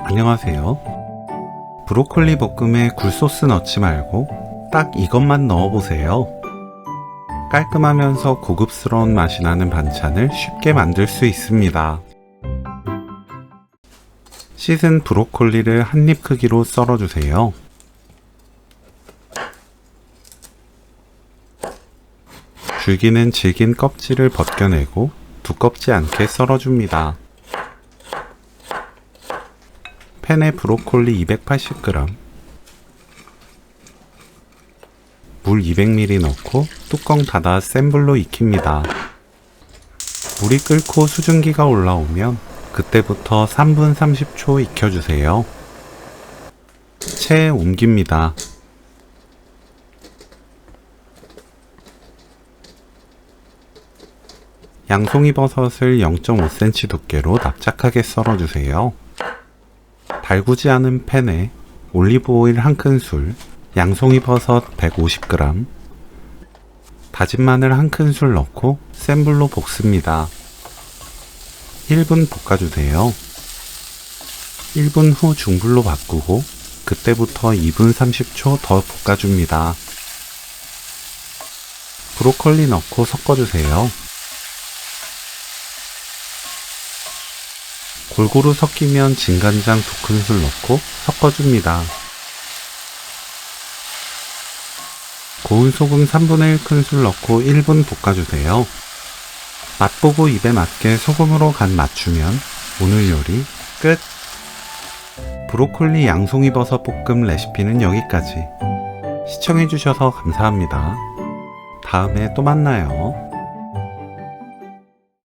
안녕하세요. 브로콜리 볶음에 굴소스 넣지 말고 딱 이것만 넣어보세요. 깔끔하면서 고급스러운 맛이 나는 반찬을 쉽게 만들 수 있습니다. 씻은 브로콜리를 한 입 크기로 썰어주세요. 줄기는 질긴 껍질을 벗겨내고 두껍지 않게 썰어줍니다. 팬에 브로콜리 280g, 물 200ml 넣고 뚜껑 닫아 센 불로 익힙니다. 물이 끓고 수증기가 올라오면 그때부터 3분 30초 익혀주세요. 체에 옮깁니다. 양송이 버섯을 0.5cm 두께로 납작하게 썰어주세요. 달구지 않은 팬에 올리브오일 1큰술, 양송이 버섯 150g, 다진 마늘 1큰술 넣고 센 불로 볶습니다. 1분 볶아주세요. 1분 후 중불로 바꾸고 그때부터 2분 30초 더 볶아줍니다. 브로콜리 넣고 섞어주세요. 골고루 섞이면 진간장 2큰술 넣고 섞어줍니다. 고운 소금 3분의 1큰술 넣고 1분 볶아주세요. 맛보고 입에 맞게 소금으로 간 맞추면 오늘 요리 끝! 브로콜리 양송이 버섯 볶음 레시피는 여기까지. 시청해주셔서 감사합니다. 다음에 또 만나요.